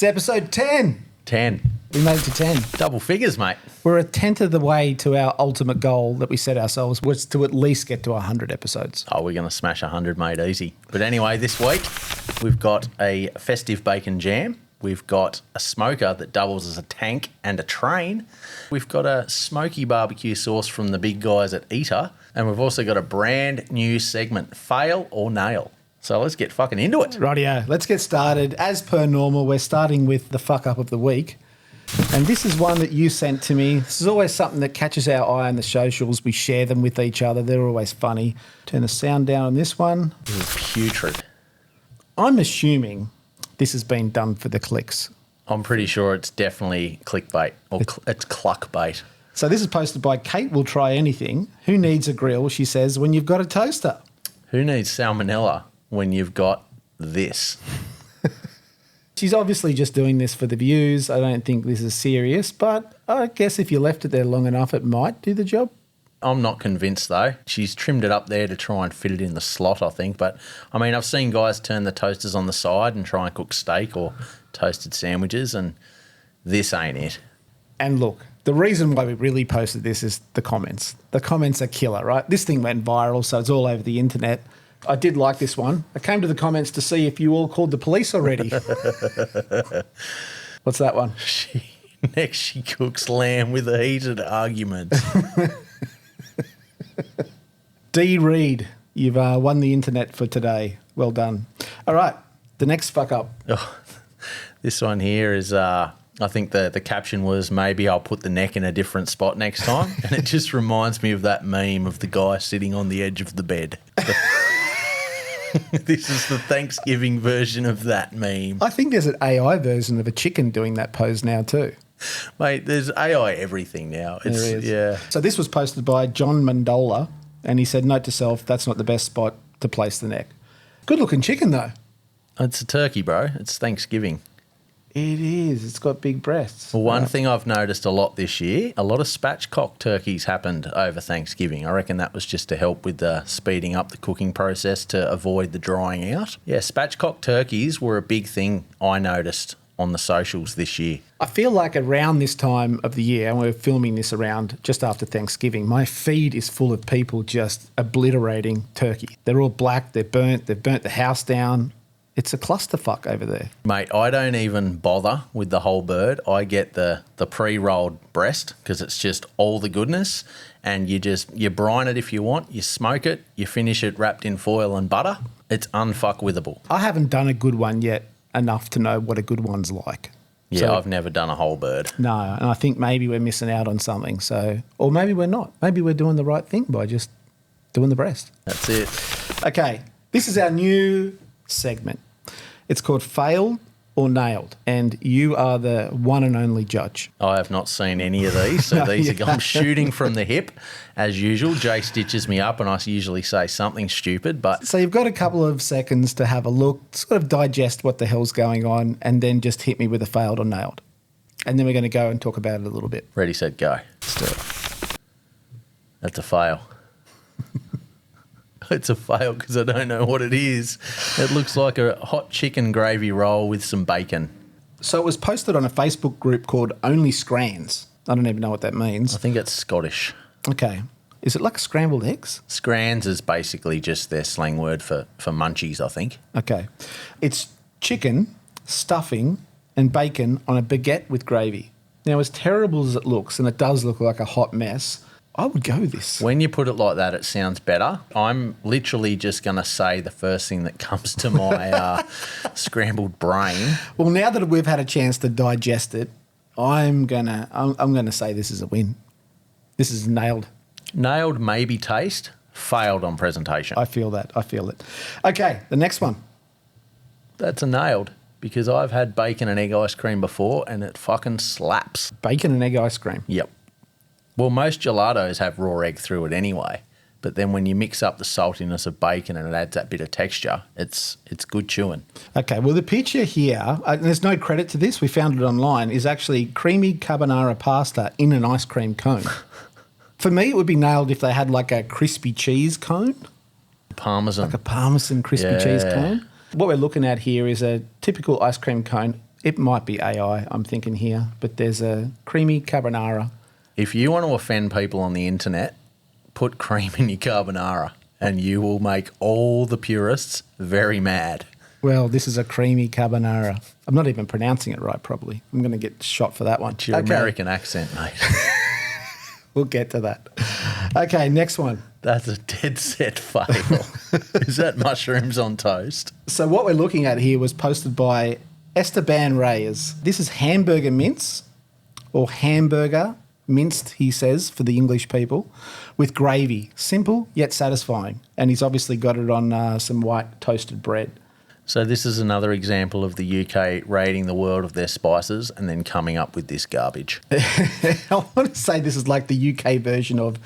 It's episode 10. 10. We made it to 10. Double figures, mate. We're a tenth of the way to our ultimate goal that we set ourselves, was to at least get to 100 episodes. Oh, we're going to smash 100, mate, easy. But anyway, this week we've got a festive bacon jam. We've got a smoker that doubles as a tank and a train. We've got a smoky barbecue sauce from the big guys at ETA. And we've also got a brand new segment, Fail or Nail. So let's get fucking into it. Rightio, let's get started. As per normal, we're starting with the fuck up of the week. And this is one that you sent to me. This is always something that catches our eye on the socials. We share them with each other. They're always funny. Turn the sound down on this one. This is putrid. I'm assuming this has been done for the clicks. I'm pretty sure it's definitely clickbait or it's cluckbait. So this is posted by Kate Will Try Anything. Who needs a grill, she says, when you've got a toaster? Who needs salmonella when you've got this? She's obviously just doing this for the views. I don't think this is serious, but I guess if you left it there long enough, it might do the job. I'm not convinced, though. She's trimmed it up there to try and fit it in the slot, I think. But, I mean, I've seen guys turn the toasters on the side and try and cook steak or toasted sandwiches, and this ain't it. And look, the reason why we really posted this is the comments. The comments are killer, right? This thing went viral, so it's all over the internet. I did like this one. I came to the comments to see if you all called the police already. What's that one? Next she cooks lamb with a heated argument. D. Reed, you've won the internet for today. Well done. All right, the next fuck up. Oh, this one here is, I think the caption was, maybe I'll put the neck in a different spot next time. And it just reminds me of that meme of the guy sitting on the edge of the bed. This is the Thanksgiving version of that meme. I think there's an AI version of a chicken doing that pose now too. Mate, there's AI everything now. There is. Yeah. So this was posted by John Mandola, and he said, note to self, that's not the best spot to place the neck. Good looking chicken though. It's a turkey, bro. It's Thanksgiving. It is. It's got big breasts. Well, one thing I've noticed a lot this year, a lot of spatchcock turkeys happened over Thanksgiving. I reckon that was just to help with the speeding up the cooking process to avoid the drying out. Yeah, spatchcock turkeys were a big thing I noticed on the socials this year. I feel like around this time of the year, and we're filming this around just after Thanksgiving, my feed is full of people just obliterating turkey. They're all black, they've burnt the house down. It's a clusterfuck over there. Mate, I don't even bother with the whole bird. I get the pre-rolled breast because it's just all the goodness, and you brine it if you want, you smoke it, you finish it wrapped in foil and butter. It's unfuckwithable. I haven't done a good one yet enough to know what a good one's like. Yeah, so, I've never done a whole bird. No, and I think maybe we're missing out on something. So, or maybe we're not. Maybe we're doing the right thing by just doing the breast. That's it. Okay, this is our new segment. It's called Failed or Nailed, and you are the one and only judge. I have not seen any of these, so I'm shooting from the hip as usual. Jay stitches me up, and I usually say something stupid. But so you've got a couple of seconds to have a look, sort of digest what the hell's going on, and then just hit me with a failed or nailed. And then we're going to go and talk about it a little bit. Ready, set, go. Let's do it. That's a fail. It's a fail because I don't know what it is. It looks like a hot chicken gravy roll with some bacon. So it was posted on a Facebook group called Only Scrans. I don't even know what that means. I think it's Scottish. Okay. Is it like scrambled eggs? Scrans is basically just their slang word for munchies, I think. Okay. It's chicken, stuffing, and bacon on a baguette with gravy. Now, as terrible as it looks, and it does look like a hot mess, I would go with this. When you put it like that, it sounds better. I'm literally just going to say the first thing that comes to my scrambled brain. Well, now that we've had a chance to digest it, I'm gonna say this is a win. This is nailed. Nailed, maybe taste. Failed on presentation. I feel that. I feel it. Okay, the next one. That's a nailed because I've had bacon and egg ice cream before and it fucking slaps. Bacon and egg ice cream. Yep. Well, most gelatos have raw egg through it anyway, but then when you mix up the saltiness of bacon and it adds that bit of texture, it's good chewing. Okay, well, the picture here, and there's no credit to this, we found it online, is actually creamy carbonara pasta in an ice cream cone. For me, it would be nailed if they had like a crispy cheese cone. Parmesan. Like a Parmesan crispy cheese cone. What we're looking at here is a typical ice cream cone It might be AI, I'm thinking here, but there's a creamy carbonara. If you want to offend people on the internet, put cream in your carbonara and you will make all the purists very mad. Well, this is a creamy carbonara. I'm not even pronouncing it right, probably. I'm going to get shot for that one. It's your American accent, mate. We'll get to that. Okay, next one. That's a dead set fail. Is that mushrooms on toast? So what we're looking at here was posted by Esteban Reyes. This is hamburger mince, or hamburger minced, he says, for the English people, with gravy. Simple yet satisfying. And he's obviously got it on some white toasted bread. So this is another example of the UK raiding the world of their spices and then coming up with this garbage. I want to say this is like the UK version of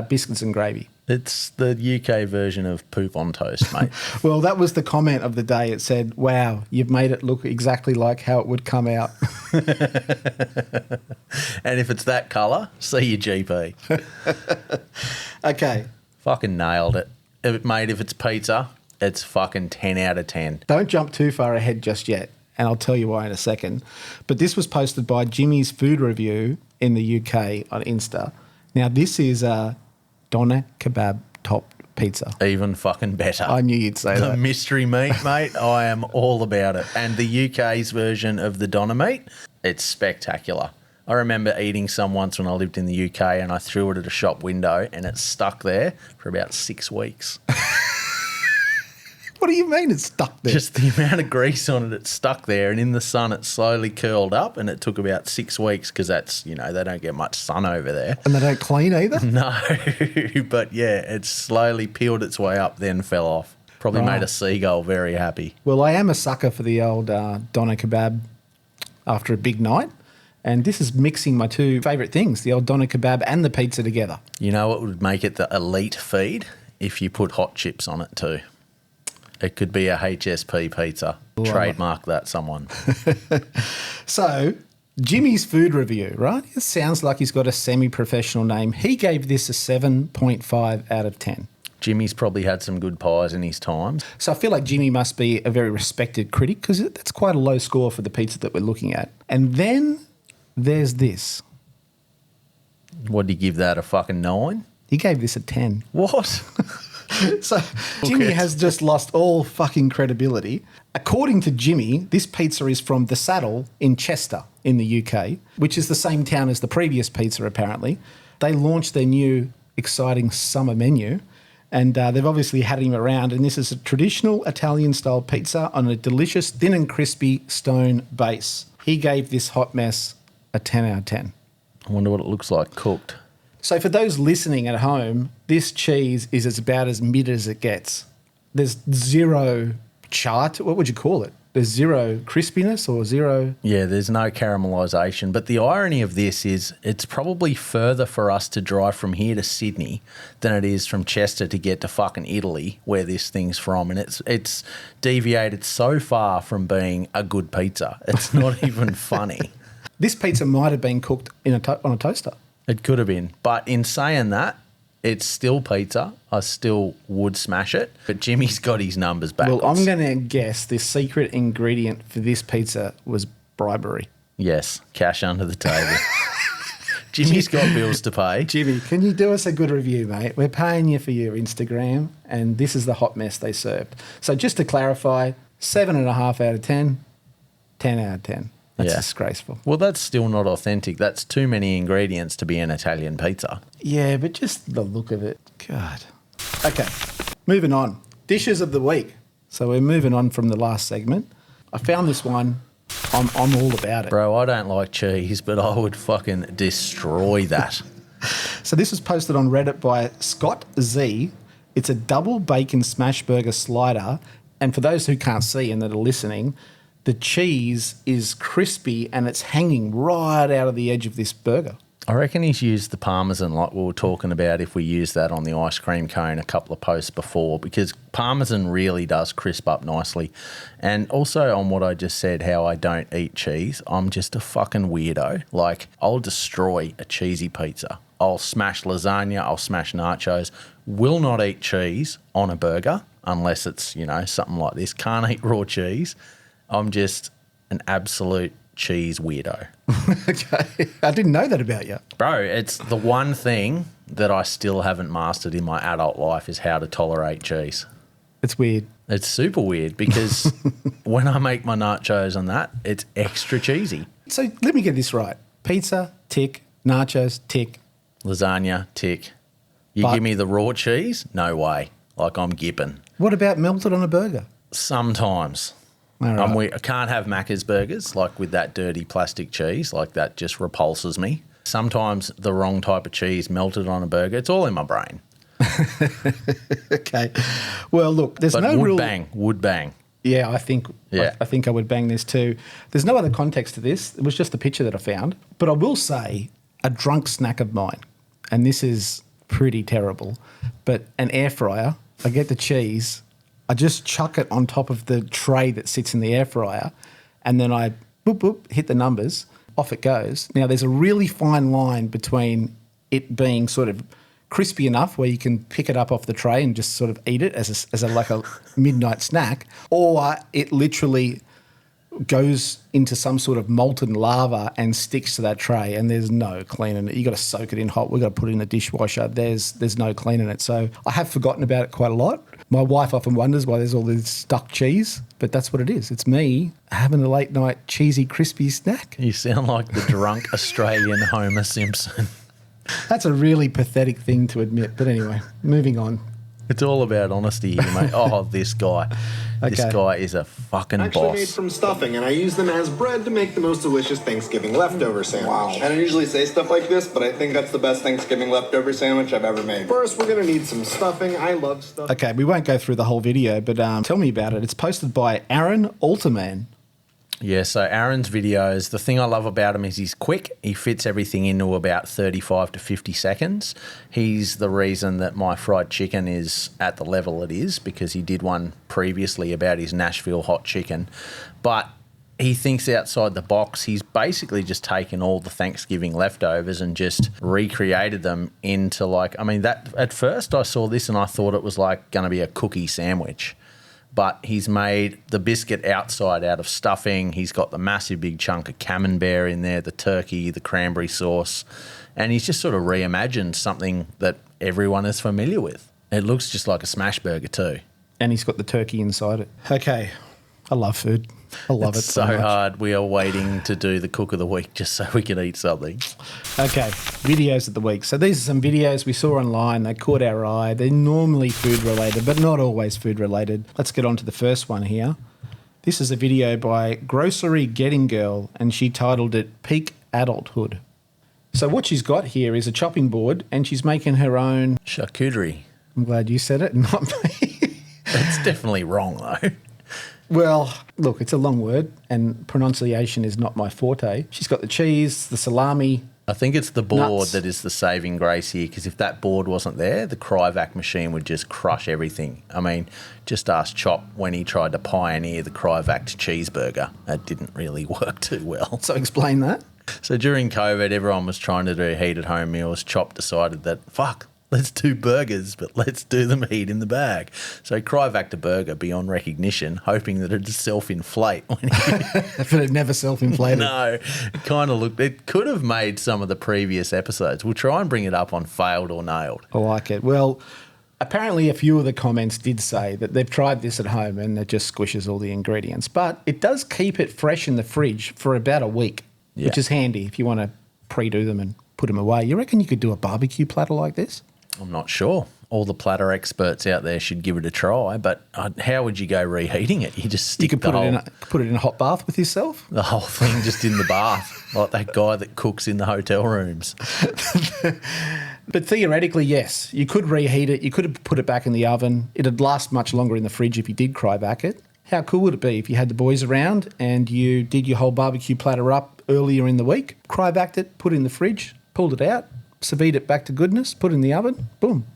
biscuits and gravy. It's the UK version of poop on toast, mate. Well, that was the comment of the day. It said, wow, you've made it look exactly like how it would come out. And if it's that colour, see your GP. Okay. Fucking nailed it. Mate, if it's pizza, it's fucking 10 out of 10. Don't jump too far ahead just yet, and I'll tell you why in a second. But this was posted by Jimmy's Food Review in the UK on Insta. Now, this is a doner kebab topped pizza. Even fucking better. I knew you'd say that. The mystery meat, mate, I am all about it. And the UK's version of the doner meat, it's spectacular. I remember eating some once when I lived in the UK and I threw it at a shop window and it stuck there for about 6 weeks. What do you mean it's stuck there? Just the amount of grease on it, it's stuck there, and in the sun it slowly curled up, and it took about 6 weeks because that's, you know, they don't get much sun over there. And they don't clean either? No, but yeah, it slowly peeled its way up, then fell off. Probably made a seagull very happy. Well, I am a sucker for the old doner kebab after a big night, and this is mixing my two favourite things, the old doner kebab and the pizza together. You know what would make it the elite feed? If you put hot chips on it too. It could be a HSP pizza. Trademark that, someone. So, Jimmy's Food Review, right? It sounds like he's got a semi-professional name. He gave this a 7.5 out of 10. Jimmy's probably had some good pies in his time. So I feel like Jimmy must be a very respected critic because that's quite a low score for the pizza that we're looking at. And then there's this. What did he give that, a fucking 9? He gave this a 10. What? So Jimmy has just lost all fucking credibility. According to Jimmy, this pizza is from The Saddle in Chester in the UK, which is the same town as the previous pizza apparently. They launched their new exciting summer menu and they've obviously had him around, and this is a traditional Italian-style pizza on a delicious thin and crispy stone base. He gave this hot mess a 10 out of 10. I wonder what it looks like cooked. So for those listening at home, this cheese is about as mid as it gets. There's zero chart. What would you call it? There's zero crispiness or zero... Yeah, there's no caramelisation. But the irony of this is it's probably further for us to drive from here to Sydney than it is from Chester to get to fucking Italy, where this thing's from. And it's deviated so far from being a good pizza. It's not even funny. This pizza might have been cooked on a toaster. It could have been. But in saying that, it's still pizza. I still would smash it. But Jimmy's got his numbers backwards. Well, I'm going to guess the secret ingredient for this pizza was bribery. Yes, cash under the table. Jimmy's got bills to pay. Jimmy, can you do us a good review, mate? We're paying you for your Instagram, and this is the hot mess they served. So just to clarify, 7.5 out of 10, 10 out of 10. That's disgraceful. Well, that's still not authentic. That's too many ingredients to be an Italian pizza. Yeah, but just the look of it. God. Okay, moving on. Dishes of the week. So we're moving on from the last segment. I found this one. I'm all about it. Bro, I don't like cheese, but I would fucking destroy that. So this was posted on Reddit by Scott Z. It's a double bacon smash burger slider. And for those who can't see and that are listening, the cheese is crispy and it's hanging right out of the edge of this burger. I reckon he's used the Parmesan like we were talking about if we use that on the ice cream cone a couple of posts before, because Parmesan really does crisp up nicely. And also on what I just said, how I don't eat cheese, I'm just a fucking weirdo. Like, I'll destroy a cheesy pizza. I'll smash lasagna, I'll smash nachos. Will not eat cheese on a burger unless it's, you know, something like this. Can't eat raw cheese. I'm just an absolute cheese weirdo. Okay. I didn't know that about you. Bro, it's the one thing that I still haven't mastered in my adult life is how to tolerate cheese. It's weird. It's super weird because when I make my nachos on that, it's extra cheesy. So let me get this right. Pizza, tick. Nachos, tick. Lasagna, tick. You But- give me the raw cheese? No way. Like I'm gipping. What about melted on a burger? Sometimes. All right. I can't have Macca's burgers, like with that dirty plastic cheese. Like that just repulses me. Sometimes the wrong type of cheese melted on a burger. It's all in my brain. Okay. Well, look, there's But no would real... bang, would bang. Yeah, I think Yeah. I think I would bang this too. There's no other context to this. It was just a picture that I found. But I will say a drunk snack of mine, and this is pretty terrible, but an air fryer, I get the cheese, I just chuck it on top of the tray that sits in the air fryer, and then I boop, boop, hit the numbers, off it goes. Now, there's a really fine line between it being sort of crispy enough where you can pick it up off the tray and just sort of eat it as a midnight snack, or it literally goes into some sort of molten lava and sticks to that tray, and there's no cleaning it. You got to soak it in hot. We've got to put it in the dishwasher. There's no cleaning it. So I have forgotten about it quite a lot. My wife often wonders why there's all this stuck cheese, but that's what it is. It's me having a late night cheesy crispy snack. You sound like the drunk Australian Homer Simpson. That's a really pathetic thing to admit. But anyway, moving on. It's all about honesty here, mate. Oh, this guy. This Okay. guy is a fucking Actually made boss. from stuffing, and I use them as bread to make the most delicious Thanksgiving leftover sandwich. Wow. I don't usually say stuff like this, but I think that's the best Thanksgiving leftover sandwich I've ever made. First, we're gonna need some stuffing. I love stuffing. Okay, we won't go through the whole video, but tell me about it. It's posted by Aaron Alterman. Yeah, so Aaron's videos, the thing I love about him is he's quick. He fits everything into about 35 to 50 seconds. He's the reason that my fried chicken is at the level it is, because he did one previously about his Nashville hot chicken. But he thinks outside the box. He's basically just taken all the Thanksgiving leftovers and just recreated them into that at first I saw this and I thought it was like going to be a cookie sandwich. But he's made the biscuit outside out of stuffing. He's got the massive big chunk of camembert in there, the turkey, the cranberry sauce. And he's just sort of reimagined something that everyone is familiar with. It looks just like a smash burger too. And he's got the turkey inside it. Okay. I love food. I love It's it so so much. hard. We are waiting to do the cook of the week just so we can eat something. Okay, videos of the week. So these are some videos we saw online. They caught our eye. They're normally food related, but not always food related. Let's get on to the first one here. This is a video by Grocery Getting Girl, and she titled it Peak Adulthood. So what she's got here is a chopping board, and she's making her own... Charcuterie. I'm glad you said it, not me. It's definitely wrong though. Well, look, it's a long word, and pronunciation is not my forte. She's got the cheese, the salami. I think it's the board Nuts. that is the saving grace here, because if that board wasn't there, the Cryovac machine would just crush everything. I mean, just ask Chop when he tried to pioneer the Cryovac cheeseburger. That didn't really work too well. So explain that. So during COVID, everyone was trying to do heat-at-home meals. Chop decided that, fuck, let's do burgers, but let's do them heat in the bag. So Cryovac a burger beyond recognition, hoping that it'd self-inflate when But it never self-inflated. No, it kind of looked... It could have made some of the previous episodes. We'll try and bring it up on Failed or Nailed. I like it. Well, apparently a few of the comments did say that they've tried this at home and it just squishes all the ingredients. But it does keep it fresh in the fridge for about a week, which Yeah. is handy if you want to pre-do them and put them away. You reckon you could do a barbecue platter like this? I'm not sure. All the platter experts out there should give it a try, but how would you go reheating it? You just stick You could the put it in a hot bath with yourself. the whole thing just in the bath, like that guy that cooks in the hotel rooms. But theoretically, yes, you could reheat it. You could have put it back in the oven. It'd last much longer in the fridge if you did Cryovac it. How cool would it be if you had the boys around and you did your whole barbecue platter up earlier in the week, Cryovac'd it, put it in the fridge, pulled it out, sous vide it back to goodness, put it in the oven, boom.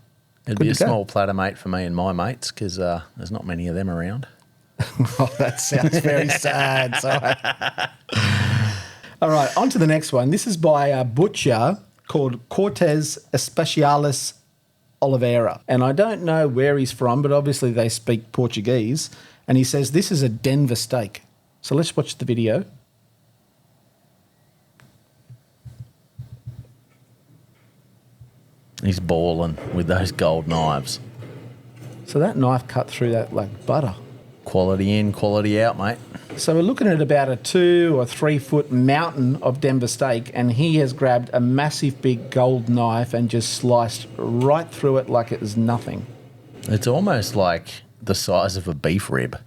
It'd Good be a to go. small platter, mate, for me and my mates, because there's not many of them around. Oh, that sounds very sad. Sorry. All right, on to the next one. This is by a butcher called Cortez Especialis Oliveira. And I don't know where he's from, but obviously they speak Portuguese. And he says this is a Denver steak. So let's watch the video. He's balling with those gold knives. So that knife cut through that like butter. Quality in, quality out, mate. So we're looking at about a 2 or 3 foot mountain of Denver steak, and he has grabbed a massive big gold knife and just sliced right through it like it was nothing. It's almost like the size of a beef rib,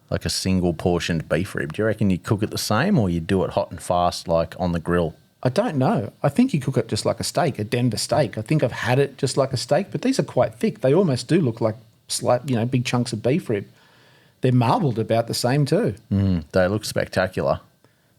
like a single portioned beef rib. Do you reckon you cook it the same, or you do it hot and fast like on the grill? I don't know. I think you cook it just like a steak, a Denver steak. I think I've had it just like a steak, but these are quite thick. They almost do look like big chunks of beef rib. They're marbled about the same too. They look spectacular.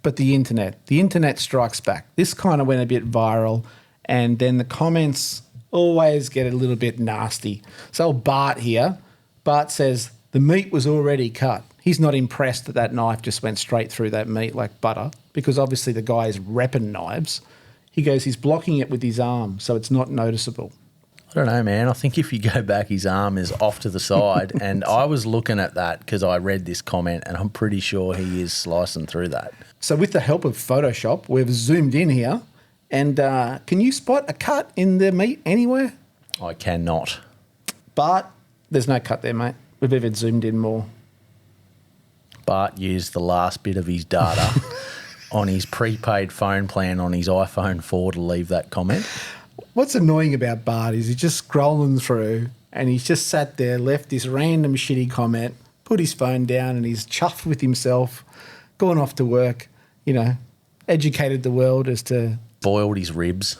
But the internet strikes back. This kind of went a bit viral, and then the comments always get a little bit nasty. So Bart here, Bart says the meat was already cut. He's not impressed that that knife just went straight through that meat like butter, because obviously the guy is repping knives. He goes, he's blocking it with his arm, so it's not noticeable. I don't know, man. I think if you go back, his arm is off to the side. And I was looking at that because I read this comment, and I'm pretty sure he is slicing through that. So with the help of Photoshop, we've zoomed in here. And can you spot a cut in the meat anywhere? I cannot. Bart, there's no cut there, mate. We've even zoomed in more. Bart used the last bit of his data on his prepaid phone plan on his iPhone 4 to leave that comment. What's annoying about Bart is he's just scrolling through, and he's just sat there, left this random shitty comment, put his phone down, and he's chuffed with himself, gone off to work, educated the world as to... Boiled his ribs.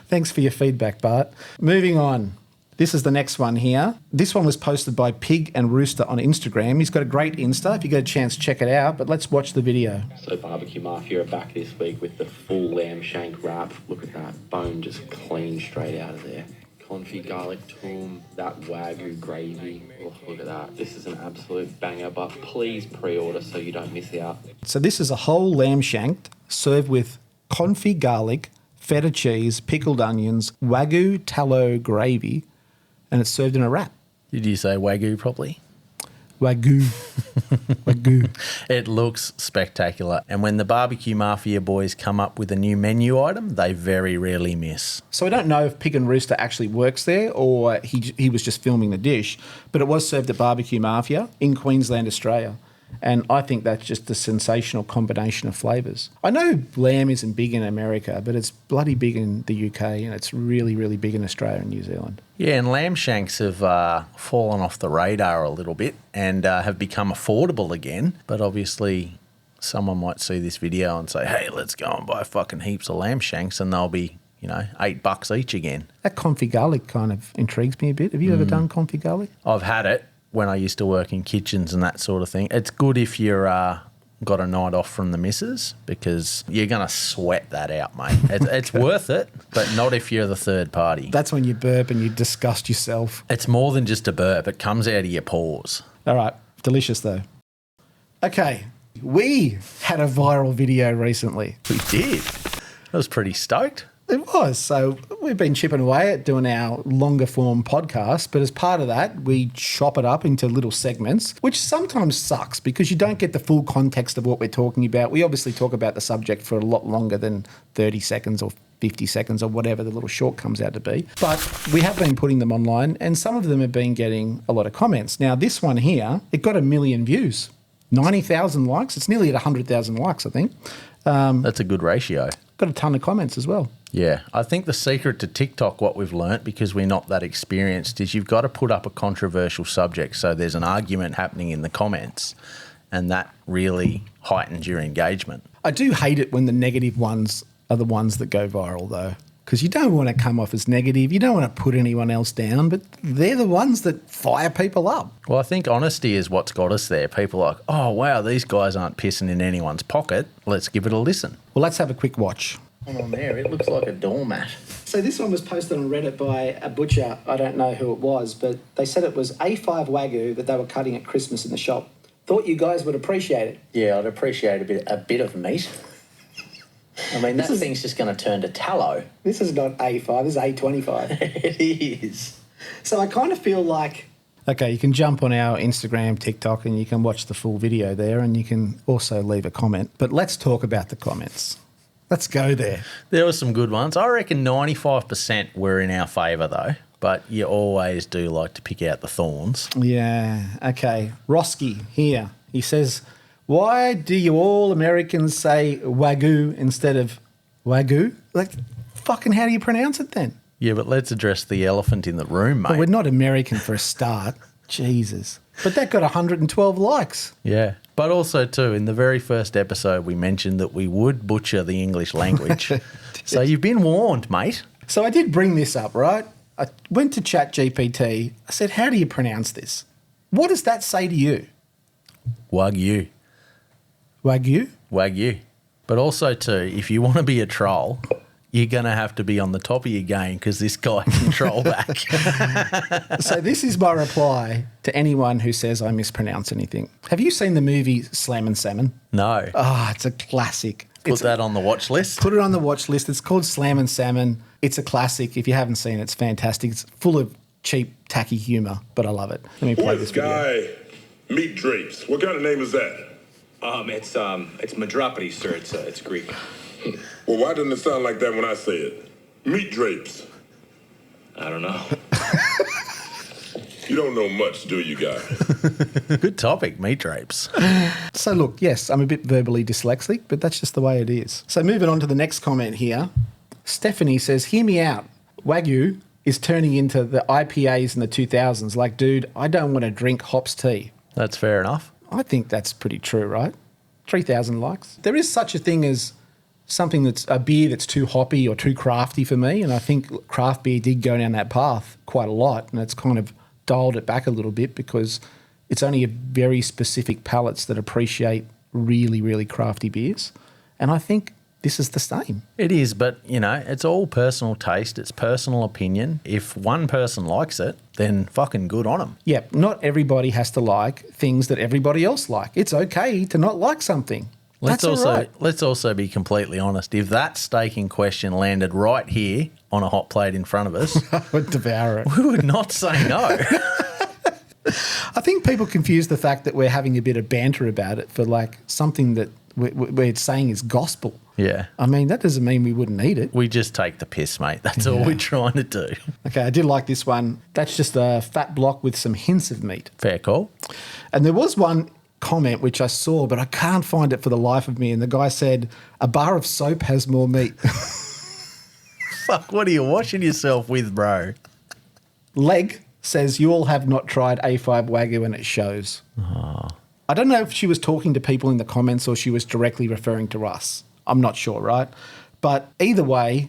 Thanks for your feedback, Bart. Moving on. This is the next one here. This one was posted by Pig and Rooster on Instagram. He's got a great Insta. If you get a chance, check it out. But let's watch the video. So Barbecue Mafia are back this week with the full lamb shank wrap. Look at that bone just clean straight out of there. Confit garlic toom, that Wagyu gravy. Oh, look at that. This is an absolute banger, but please pre-order so you don't miss out. So this is a whole lamb shank served with confit garlic, feta cheese, pickled onions, Wagyu tallow gravy, and it's served in a wrap. Did you say Wagyu properly? Wagyu. Wagyu. It looks spectacular. And when the Barbecue Mafia boys come up with a new menu item, they very rarely miss. So I don't know if Pig and Rooster actually works there or he was just filming the dish, but it was served at Barbecue Mafia in Queensland, Australia. And I think that's just a sensational combination of flavours. I know lamb isn't big in America, but it's bloody big in the UK, and it's really, really big in Australia and New Zealand. Yeah, and lamb shanks have fallen off the radar a little bit and have become affordable again. But obviously someone might see this video and say, hey, let's go and buy fucking heaps of lamb shanks, and they'll be, $8 each again. That confit garlic kind of intrigues me a bit. Have you ever done confit garlic? I've had it when I used to work in kitchens and that sort of thing. It's good if you're got a night off from the missus, because you're going to sweat that out, mate. It's worth it, but not if you're the third party. That's when you burp and you disgust yourself. It's more than just a burp. It comes out of your pores. All right. Delicious, though. Okay. We had a viral video recently. We did. I was pretty stoked. It was. So we've been chipping away at doing our longer form podcast, but as part of that, we chop it up into little segments, which sometimes sucks because you don't get the full context of what we're talking about. We obviously talk about the subject for a lot longer than 30 seconds or 50 seconds or whatever the little short comes out to be. But we have been putting them online, and some of them have been getting a lot of comments. Now, this one here, it got 1 million views, 90,000 likes. It's nearly at 100,000 likes, I think. That's a good ratio. Got a ton of comments as well. Yeah, I think the secret to TikTok, what we've learnt, because we're not that experienced, is you've got to put up a controversial subject so there's an argument happening in the comments, and that really heightens your engagement. I do hate it when the negative ones are the ones that go viral, though, because you don't want to come off as negative. You don't want to put anyone else down, but they're the ones that fire people up. Well, I think honesty is what's got us there. People are like, oh, wow, these guys aren't pissing in anyone's pocket. Let's give it a listen. Well, let's have a quick watch. On there, it looks like a doormat. So this one was posted on Reddit by a butcher. I don't know who it was, but they said it was A5 Wagyu that they were cutting at Christmas in the shop. Thought you guys would appreciate it. Yeah, I'd appreciate a bit of meat. I mean, that thing's just going to turn to tallow. This is not A5, this is A25. It is. So I kind of feel like Okay, you can jump on our Instagram, TikTok, and you can watch the full video there, and you can also leave a comment. But let's talk about the comments. Let's go there. There were some good ones. I reckon 95% were in our favour, though. But you always do like to pick out the thorns. Yeah, okay. Roski here. He says, why do you all Americans say Wagyu instead of Wagyu? Like, fucking how do you pronounce it then? Yeah, but let's address the elephant in the room, mate. Well, we're not American for a start. Jesus. But that got 112 likes. Yeah. But also, too, in the very first episode, we mentioned that we would butcher the English language. So you've been warned, mate. So I did bring this up, right? I went to ChatGPT. I said, how do you pronounce this? What does that say to you? Wagyu. Wagyu? Wagyu. But also, too, if you want to be a troll, you're going to have to be on the top of your game because this guy can troll back. So this is my reply to anyone who says I mispronounce anything. Have you seen the movie Slam and Salmon? No. Oh, it's a classic. Put that on the watch list. Put it on the watch list. It's called Slam and Salmon. It's a classic. If you haven't seen it, it's fantastic. It's full of cheap, tacky humour, but I love it. Let me play this video. Guy Meat Drapes. What kind of name is that? It's Madropody, sir. It's Greek. Well, why doesn't it sound like that when I say it? Meat Drapes. I don't know. You don't know much, do you, guy? Good topic, meat drapes. So look, yes, I'm a bit verbally dyslexic, but that's just the way it is. So moving on to the next comment here. Stephanie says, hear me out. Wagyu is turning into the IPAs in the 2000s. Like, dude, I don't want to drink hops tea. That's fair enough. I think that's pretty true, right? 3,000 likes. There is such a thing as something that's a beer that's too hoppy or too crafty for me, and I think craft beer did go down that path quite a lot, and it's kind of dialed it back a little bit because it's only a very specific palates that appreciate really, really crafty beers, and I think this is the same. It is, but, you know, it's all personal taste. It's personal opinion. If one person likes it, then fucking good on them. Yep, not everybody has to like things that everybody else like. It's okay to not like something. That's all right. Let's also be completely honest. If that steak in question landed right here on a hot plate in front of us, I would devour it. we would not say no. I think people confuse the fact that we're having a bit of banter about it for like something that we're saying is gospel. Yeah. I mean, that doesn't mean we wouldn't eat it. We just take the piss, mate. That's all we're trying to do. Okay, I did like this one. That's just a fat block with some hints of meat. Fair call. And there was one comment which I saw, but I can't find it for the life of me. And the guy said, a bar of soap has more meat. Fuck, what are you washing yourself with, bro? Leg says, you all have not tried A5 Wagyu and it shows. Oh. I don't know if she was talking to people in the comments or she was directly referring to us. I'm not sure, right? But either way,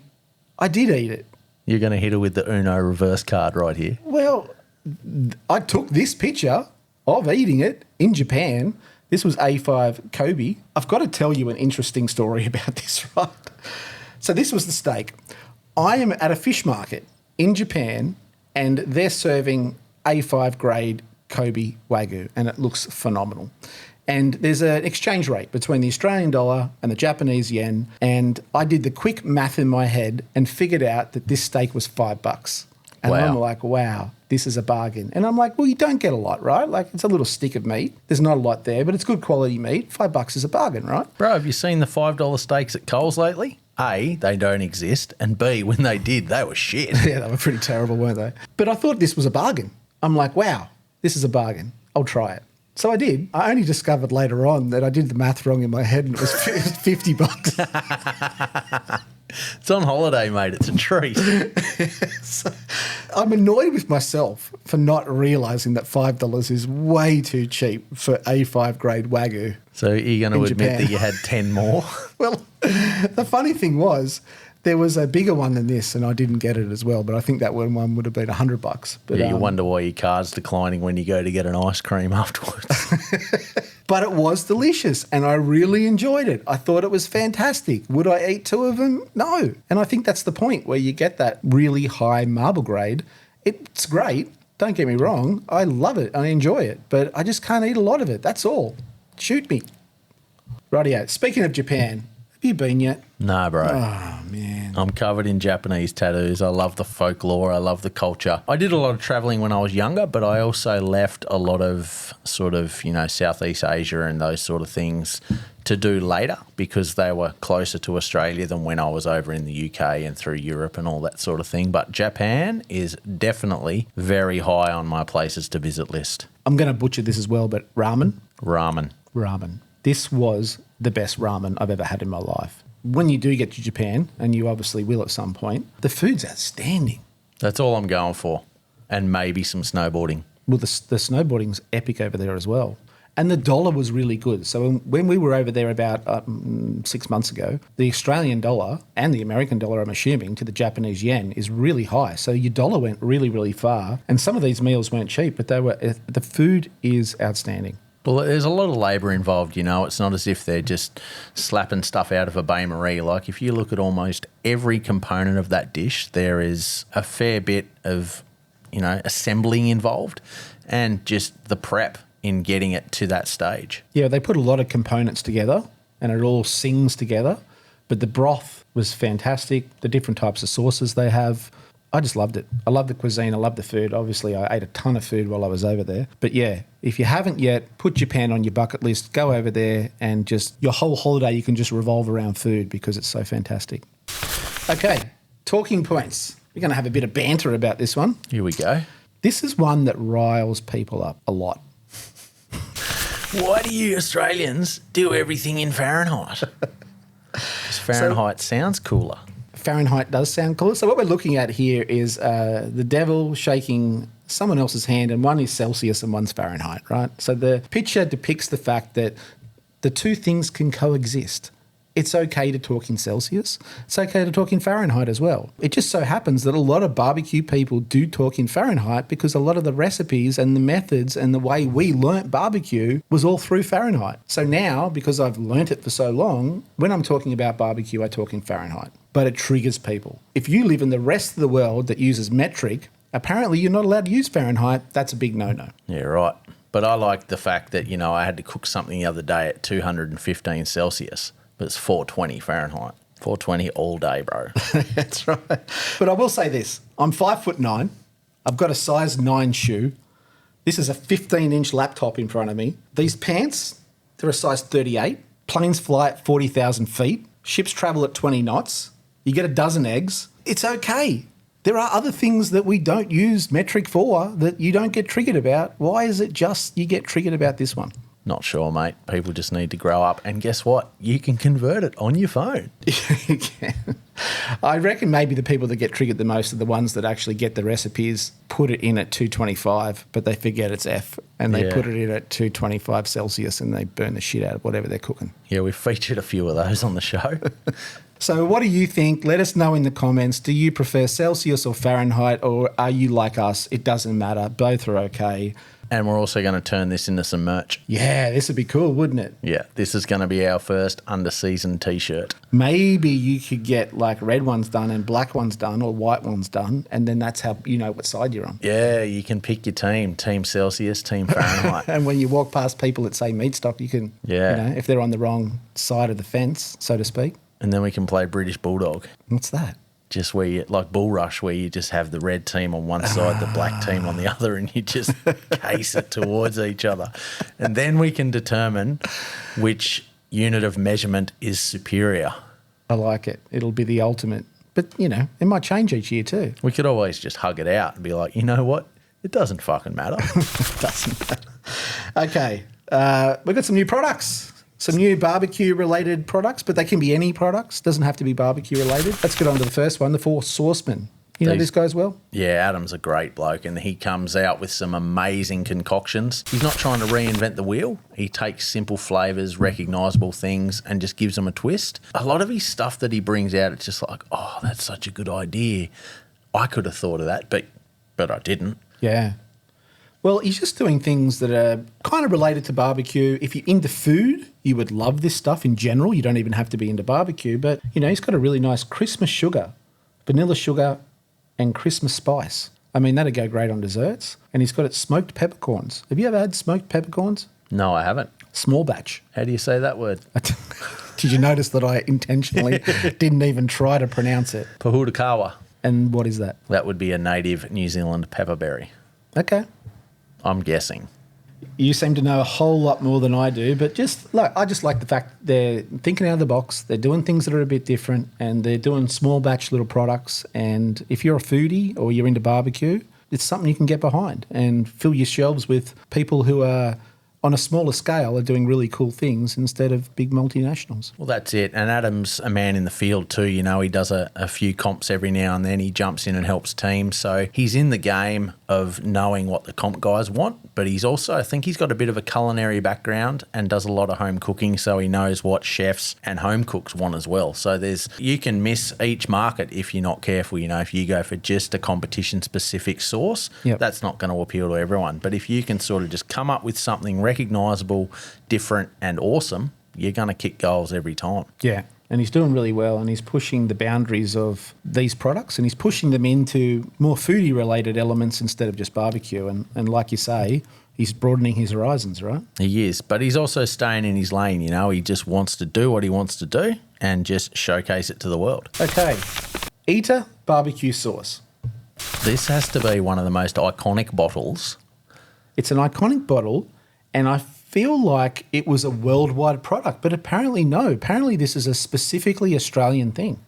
I did eat it. You're going to hit her with the Uno reverse card right here. Well, I took this picture of eating it in Japan. This was A5 Kobe. I've got to tell you an interesting story about this, right? So this was the steak. I am at a fish market in Japan and they're serving A5 grade Kobe Wagyu and it looks phenomenal. And there's an exchange rate between the Australian dollar and the Japanese yen. And I did the quick math in my head and figured out that this steak was $5. And Wow. I'm like, wow, this is a bargain. And I'm like, well, you don't get a lot, right? Like, it's a little stick of meat. There's not a lot there, but it's good quality meat. $5 is a bargain, right? Bro, have you seen the $5 steaks at Coles lately? A, they don't exist. And B, when they did, they were shit. Yeah, they were pretty terrible, weren't they? But I thought this was a bargain. I'm like, wow, this is a bargain. I'll try it. So I did. I only discovered later on that I did the math wrong in my head and it was $50. It's on holiday, mate. It's a treat. So I'm annoyed with myself for not realising that $5 is way too cheap for A5 grade Wagyu. So you're going to admit Japan. that you had 10 more? Well, the funny thing was there was a bigger one than this and I didn't get it as well, but I think that one would have been $100. But, Yeah, you wonder why your card's declining when you go to get an ice cream afterwards. But it was delicious and I really enjoyed it. I thought it was fantastic. Would I eat 2 of them? No. And I think that's the point where you get that really high marble grade. It's great. Don't get me wrong. I love it. I enjoy it. But I just can't eat a lot of it. That's all. Shoot me. Rightio. Speaking of Japan, you been yet? Nah, bro. Oh, man. I'm covered in Japanese tattoos. I love the folklore. I love the culture. I did a lot of traveling when I was younger, but I also left a lot of sort of, Southeast Asia and those sort of things to do later because they were closer to Australia than when I was over in the UK and through Europe and all that sort of thing. But Japan is definitely very high on my places to visit list. I'm going to butcher this as well, but ramen. Ramen. This was the best ramen I've ever had in my life. When you do get to Japan, and you obviously will at some point, the food's outstanding. That's all I'm going for. And maybe some snowboarding. Well, the snowboarding's epic over there as well. And the dollar was really good. So when we were over there about 6 months ago, the Australian dollar and the American dollar, I'm assuming, to the Japanese yen is really high. So your dollar went really, really far. And some of these meals weren't cheap, but the food is outstanding. Well, there's a lot of labour involved, It's not as if they're just slapping stuff out of a bain-marie. Like, if you look at almost every component of that dish, there is a fair bit of, assembling involved and just the prep in getting it to that stage. Yeah, they put a lot of components together and it all sings together. But the broth was fantastic, the different types of sauces they have. I just loved it. I love the cuisine. I love the food. Obviously, I ate a ton of food while I was over there. But yeah, if you haven't yet, put Japan on your bucket list. Go over there and just your whole holiday, you can just revolve around food because it's so fantastic. Okay, talking points. We're going to have a bit of banter about this one. Here we go. This is one that riles people up a lot. Why do you Australians do everything in Fahrenheit? Because Fahrenheit sounds cooler. Fahrenheit does sound cool. So what we're looking at here is the devil shaking someone else's hand, and one is Celsius and one's Fahrenheit, right? So the picture depicts the fact that the two things can coexist. It's okay to talk in Celsius. It's okay to talk in Fahrenheit as well. It just so happens that a lot of barbecue people do talk in Fahrenheit because a lot of the recipes and the methods and the way we learnt barbecue was all through Fahrenheit. So now, because I've learnt it for so long, when I'm talking about barbecue, I talk in Fahrenheit. But it triggers people. If you live in the rest of the world that uses metric, apparently you're not allowed to use Fahrenheit. That's a big no-no. Yeah, right. But I like the fact that, I had to cook something the other day at 215 Celsius. But it's 420 Fahrenheit. 420 all day, bro. That's right. But I will say this. I'm 5'9". I've got a size 9 shoe. This is a 15-inch laptop in front of me. These pants, they're a size 38. Planes fly at 40,000 feet. Ships travel at 20 knots. You get a dozen eggs. It's okay. There are other things that we don't use metric for that you don't get triggered about. Why is it just you get triggered about this one? Not sure, mate. People just need to grow up. And guess what? You can convert it on your phone. You can. I reckon maybe the people that get triggered the most are the ones that actually get the recipes, put it in at 225, but they forget it's F, and they put it in at 225 Celsius and they burn the shit out of whatever they're cooking. Yeah, we've featured a few of those on the show. So what do you think? Let us know in the comments. Do you prefer Celsius or Fahrenheit, or are you like us? It doesn't matter. Both are okay. And we're also going to turn this into some merch. Yeah, this would be cool, wouldn't it? Yeah, this is going to be our first Under Seasoned T-shirt. Maybe you could get like red ones done and black ones done or white ones done, and then that's how you know what side you're on. Yeah, you can pick your team. Team Celsius, Team Fahrenheit. And when you walk past people that say meat stock, you can, if they're on the wrong side of the fence, so to speak. And then we can play British Bulldog. What's that? Just where you, like Bull Rush, where you just have the red team on one side, the black team on the other, and you just case it towards each other. And then we can determine which unit of measurement is superior. I like it. It'll be the ultimate. But, it might change each year too. We could always just hug it out and be like, you know what? It doesn't fucking matter. It doesn't matter. Okay. We've got some new products. Some new barbecue-related products, but they can be any products. Doesn't have to be barbecue-related. Let's get on to the first one, the 4 Saucemen. You know this guy as well? Yeah, Adam's a great bloke, and he comes out with some amazing concoctions. He's not trying to reinvent the wheel. He takes simple flavours, recognisable things, and just gives them a twist. A lot of his stuff that he brings out, it's just like, oh, that's such a good idea. I could have thought of that, but I didn't. Yeah. Well, he's just doing things that are kind of related to barbecue. If you're into food, you would love this stuff in general. You don't even have to be into barbecue. But, he's got a really nice Christmas sugar, vanilla sugar and Christmas spice. I mean, that'd go great on desserts. And he's got it smoked peppercorns. Have you ever had smoked peppercorns? No, I haven't. Small batch. How do you say that word? Did you notice that I intentionally didn't even try to pronounce it? Pahudakawa. And what is that? That would be a native New Zealand pepperberry. Okay. I'm guessing. You seem to know a whole lot more than I do, but I just like the fact they're thinking out of the box. They're doing things that are a bit different, and they're doing small batch little products. And if you're a foodie or you're into barbecue, it's something you can get behind and fill your shelves with people who are on a smaller scale are doing really cool things instead of big multinationals. Well, that's it. And Adam's a man in the field too. You know, he does a few comps every now and then. He jumps in and helps teams. So he's in the game of knowing what the comp guys want, but he's also, I think he's got a bit of a culinary background and does a lot of home cooking, so he knows what chefs and home cooks want as well. So you can miss each market if you're not careful. You know, if you go for just a competition-specific sauce, that's not going to appeal to everyone. But if you can sort of just come up with something recognisable, different and awesome, you're going to kick goals every time. Yeah. And he's doing really well, and he's pushing the boundaries of these products, and he's pushing them into more foodie-related elements instead of just barbecue. And like you say, he's broadening his horizons, right? He is, but he's also staying in his lane, you know. He just wants to do what he wants to do and just showcase it to the world. Okay, ETA BBQ SAUCE. This has to be one of the most iconic bottles. It's an iconic bottle, and I feel like it was a worldwide product, but apparently no. Apparently this is a specifically Australian thing.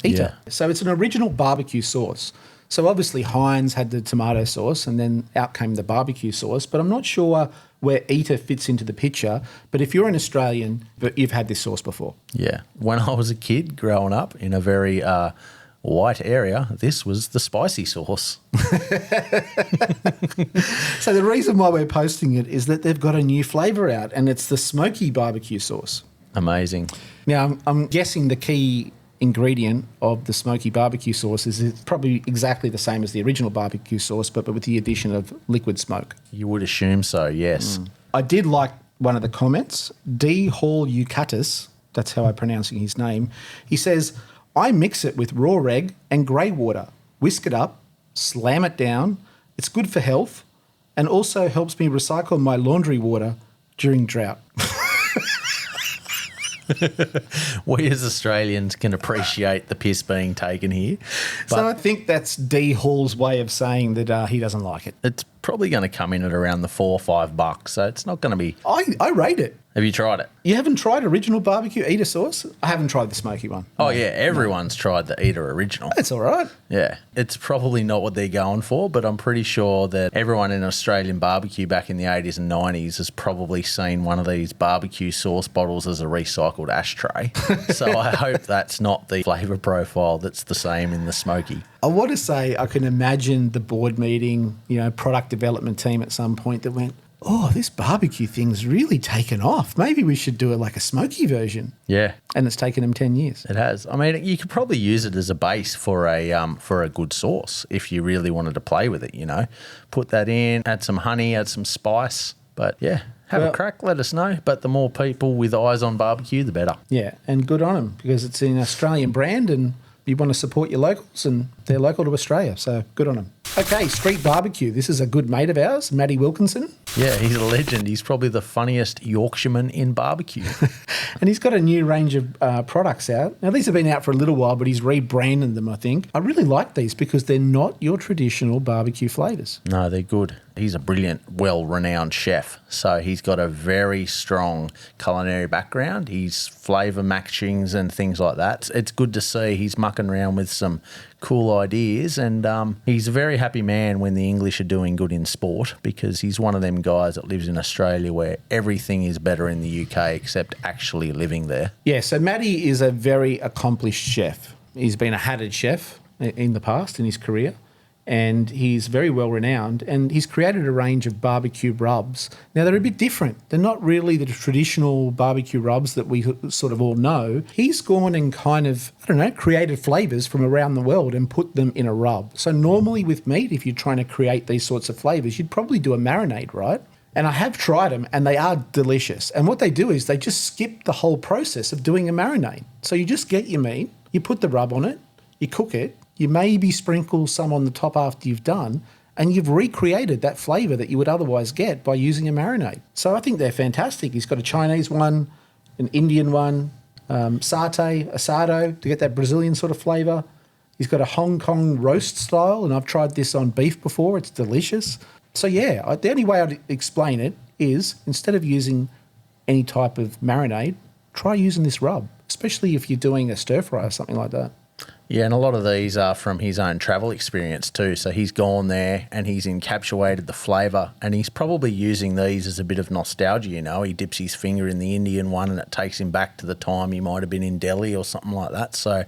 ETA. Yeah. So it's an original barbecue sauce. So obviously Heinz had the tomato sauce, and then out came the barbecue sauce, but I'm not sure where ETA fits into the picture. But if you're an Australian, you've had this sauce before. Yeah. When I was a kid growing up in a very white area, this was the spicy sauce. So the reason why we're posting it is that they've got a new flavour out, and it's the smoky barbecue sauce. Amazing. Now, I'm guessing the key ingredient of the smoky barbecue sauce is it's probably exactly the same as the original barbecue sauce, but with the addition of liquid smoke. You would assume so, yes. I did like one of the comments. D. Hall Eucatus, that's how I'm pronouncing his name. He says, I mix it with raw egg and grey water, whisk it up, slam it down. It's good for health and also helps me recycle my laundry water during drought. We as Australians can appreciate the piss being taken here. So I think that's D. Hall's way of saying that he doesn't like it. It's probably going to come in at around the $4 or $5, so it's not going to be... I rate it. Have you tried it? You haven't tried original barbecue ETA sauce? I haven't tried the smoky one. Oh, yeah. Everyone's tried the ETA original. It's all right. Yeah. It's probably not what they're going for, but I'm pretty sure that everyone in Australian barbecue back in the 80s and 90s has probably seen one of these barbecue sauce bottles as a recycled ashtray. So I hope that's not the flavour profile that's the same in the smoky. I want to say I can imagine the board meeting, product development team at some point that went, oh, this barbecue thing's really taken off. Maybe we should do it like a smoky version. Yeah. And it's taken them 10 years. It has. I mean, you could probably use it as a base for a good sauce if you really wanted to play with it, Put that in, add some honey, add some spice. But, yeah, have a crack, let us know. But the more people with eyes on barbecue, the better. Yeah, and good on them because it's an Australian brand and you want to support your locals and they're local to Australia, so good on them. Okay, street barbecue. This is a good mate of ours, Matty Wilkinson. Yeah, he's a legend. He's probably the funniest Yorkshireman in barbecue. And he's got a new range of products out. Now, these have been out for a little while, but he's rebranded them, I think. I really like these because they're not your traditional barbecue flavours. No, they're good. He's a brilliant, well-renowned chef. So he's got a very strong culinary background. He's flavour matchings and things like that. It's good to see he's mucking around with some cool ideas, and he's a very happy man when the English are doing good in sport because he's one of them guys that lives in Australia where everything is better in the UK except actually living there. Yeah, so Matty is a very accomplished chef. He's been a hatted chef in the past in his career, and he's very well renowned, and he's created a range of barbecue rubs. Now, they're a bit different. They're not really the traditional barbecue rubs that we sort of all know. He's gone and kind of, created flavours from around the world and put them in a rub. So normally with meat, if you're trying to create these sorts of flavours, you'd probably do a marinade, right? And I have tried them and they are delicious. And what they do is they just skip the whole process of doing a marinade. So you just get your meat, you put the rub on it, you cook it, you maybe sprinkle some on the top after you've done, and you've recreated that flavour that you would otherwise get by using a marinade. So I think they're fantastic. He's got a Chinese one, an Indian one, satay, asado to get that Brazilian sort of flavour. He's got a Hong Kong roast style, and I've tried this on beef before. It's delicious. So, yeah, the only way I'd explain it is instead of using any type of marinade, try using this rub, especially if you're doing a stir fry or something like that. Yeah, and a lot of these are from his own travel experience too. So he's gone there and he's encapsulated the flavour, and he's probably using these as a bit of nostalgia, you know. He dips his finger in the Indian one and it takes him back to the time he might have been in Delhi or something like that. So,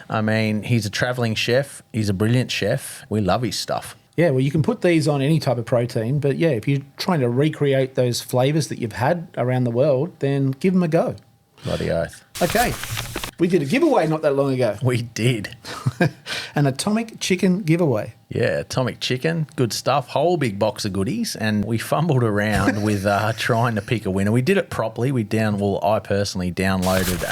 I mean, he's a travelling chef. He's a brilliant chef. We love his stuff. Yeah, well, you can put these on any type of protein, but yeah, if you're trying to recreate those flavours that you've had around the world, then give them a go. Bloody oath. Okay, we did a giveaway not that long ago. We did. An atomic chicken giveaway. Yeah, atomic chicken, good stuff. Whole big box of goodies, and we fumbled around with trying to pick a winner. We did it properly. I personally downloaded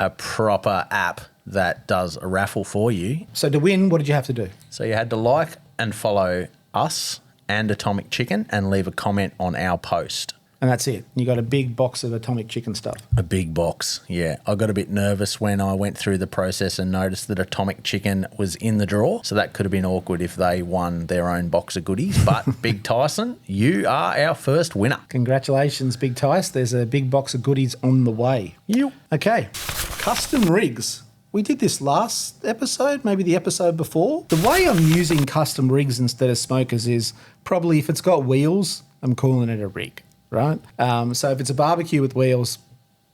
a proper app that does a raffle for you. So to win, what did you have to do? So you had to like and follow us and Atomic Chicken and leave a comment on our post. And that's it. You got a big box of atomic chicken stuff. A big box, yeah. I got a bit nervous when I went through the process and noticed that Atomic Chicken was in the draw, so that could have been awkward if they won their own box of goodies. But Big Tyson, you are our first winner. Congratulations, Big Tice. There's a big box of goodies on the way. You. Okay, custom rigs. We did this last episode, maybe the episode before. The way I'm using custom rigs instead of smokers is probably if it's got wheels, I'm calling it a rig. Right? So if it's a barbecue with wheels,